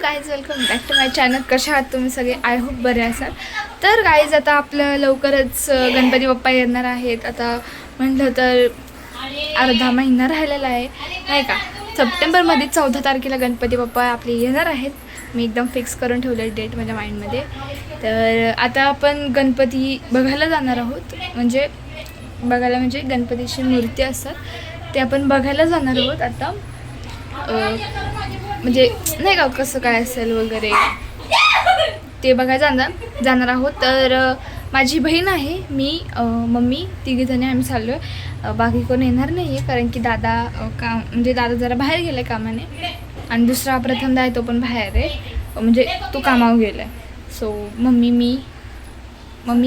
Guys, welcome back to my channel. कशा आहात तुम्ही सगळे? आय होप बरे असाल. तर गाईज, आता आपलं लवकरच गणपती बाप्पा येणार आहेत. आता म्हटलं तर अर्धा महिना राहिलेला आहे नाही का. सप्टेंबरमध्ये 14 तारखेला गणपती बाप्पा आपले येणार आहेत. मी एकदम फिक्स करून ठेवलं डेट माझ्या माइंडमध्ये. तर आता आपण गणपती बघायला जाणार आहोत. म्हणजे गणपतीची मूर्ती असतात ते आपण बघायला जाणार आहोत आता. म्हणजे नाही का कसं काय असेल वगैरे ते बघायला जाणार आहोत. तर माझी बहीण आहे, मी, मम्मी, तिघीजणी आम्ही चाललो आहे. बाकी कोण येणार नाही आहे कारण की दादा जरा बाहेर गेला आहे कामाने. आणि दुसरा प्रथमदा आहे, तो पण बाहेर आहे, म्हणजे तो कामावर गेला आहे. सो मम्मी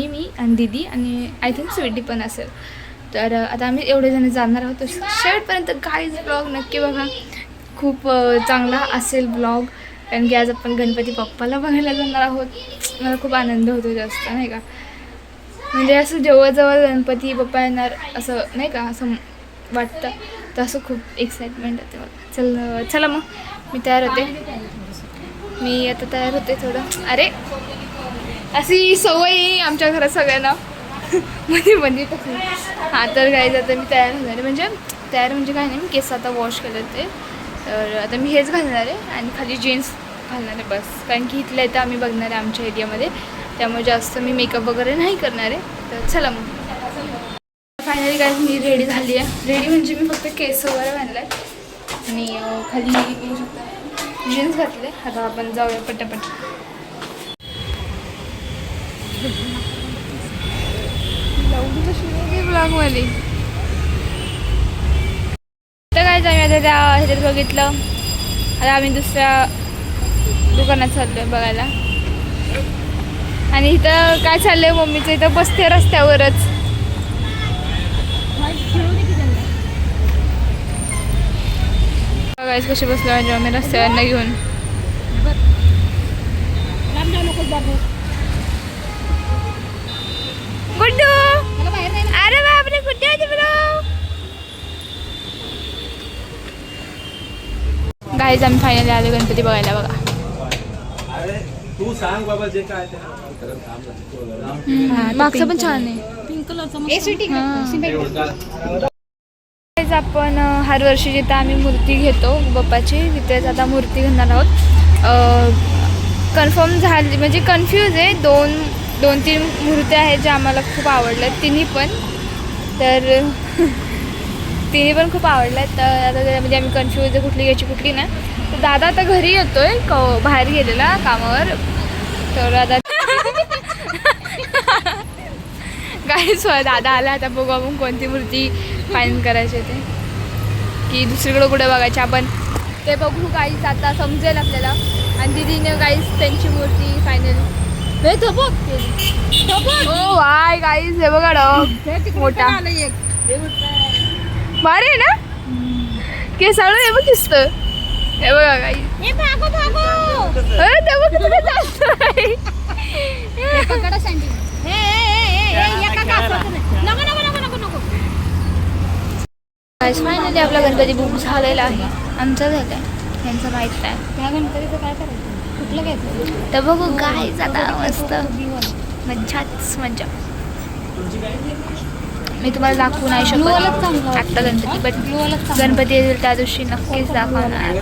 मी आणि दीदी आणि आय थिंक स्वीटी पण असेल. तर आता आम्ही एवढे जण जाणार आहोत. शेवटपर्यंत गाईज ब्लॉग नक्की बघा, खूप चांगला असेल ब्लॉग. कारण की आज आपण गणपती बाप्पाला बघायला जाणार आहोत. मला खूप आनंद होतो जास्त नाही का. म्हणजे असं जवळ गणपती बाप्पा येणार असं नाही का, असं वाटतं. तर असं खूप एक्साइटमेंट येते मला. चला मग मी तयार होते. मी आता तयार होते थोडं. अरे अशी सवय आहे आमच्या घरात सगळ्यांना मध्ये कसं. हां, तर गाईज आता मी तयार होणार आहे. म्हणजे काय नाही, मी केस आता वॉश केले ते. तर आता मी हेच घालणार आहे आणि खाली जीन्स घालणार आहे बस. कारण की इथल्या इथं आम्ही बघणार आहे आमच्या एरियामध्ये, त्यामुळे जास्त मी मेकअप वगैरे नाही करणार आहे. तर चला मग. फायनली काय मी रेडी झाली आहे. रेडी म्हणजे मी फक्त केस वगैरे बांधलं आहे आणि खाली बघू शकता जीन्स घातले. आता आपण जाऊया पटापट. ब्लॉगमध्ये तर काय आम्ही आता त्या ह्याच्यात बघितलं. आता आम्ही दुसऱ्या दुकानात चाललो आहे बघायला. आणि इथं काय चाललं आहे मम्मीचं, इथं बसते रस्त्यावरच. बघायच कशी बसलो माझ्या मम्मी रस्त्यावर घेऊन. गुड्डू, अरे बापरे, गुड्डू आहे तिकडं. गाईज, आम्ही फायनली आलो गणपती बघायला बघा. मागचं पण छान आहे, पिंक कलरचं. आपण हर वर्षी जिथं आम्ही मूर्ती घेतो बाप्पाची, तिथेच आता मूर्ती घेणार आहोत. कन्फर्म झाली म्हणजे कन्फ्यूज आहे. दोन तीन मूर्त्या आहेत ज्या आम्हाला खूप आवडल्या तिन्ही पण. तर तिन्ही पण खूप आवडल्या. तर आता त्यामध्ये आम्ही कन्फ्यूज आहे कुठली घ्यायची कुठली नाही. तर दादा आता घरी येतोय, बाहेर गेलेला कामावर. तर आता काहीच दादा आला. आता बघू आपण कोणती मूर्ती फायनल करायची ते, की दुसरीकडे कुठे बघायची आपण ते बघू. काहीच आता समजेल आपल्याला. आणि दीदीने काहीच त्यांची मूर्ती फायनल. ओ वाय गाईज, हे बघा डॉग मोठा भारी आहे ना. केसाळ हे बघ दिसतं. हे बघा गाईज, फायनली आपला गणपती बुक झालेला आहे. आमचा झाला आहे, यांचं माहीत नाही. त्या गणपतीचं काय करायचं, कुठलं घ्यायचं तर बघू. गाईज आता मस्त मज्जाच मज्जा. मी तुम्हाला दाखवू नाही शकत आत्ता गणपती, बट गणपती येईल त्या दिवशी नक्कीच दाखवणार.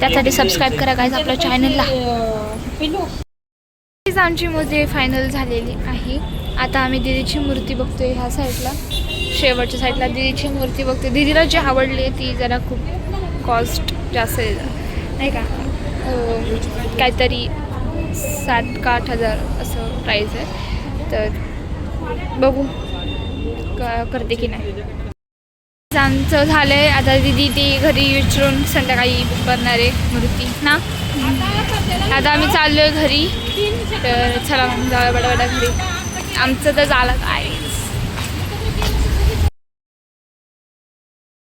त्यासाठी सबस्क्राईब करा गाईज आपल्या चॅनलला. आमची मूर्ती फायनल झालेली आहे. आता आम्ही दीदीची मूर्ती बघतोय ह्या साईडला, शेवटच्या साईडला दीदीची मूर्ती बघतोय. दीदीला जी आवडली ती जरा खूप कॉस्ट जास्त आहे नाही का. काहीतरी 7,000 का 8,000 असं प्राईस आहे. तर बघू करते की नाही. आमचं झालं आहे. आता दीदी ती घरी विचारून संध्याकाळी बुक करणार आहे मूर्ती ना. आता आम्ही चाललो आहे घरी. तर चला मग जाऊया बडा घरी. आमचं तर झालं काय.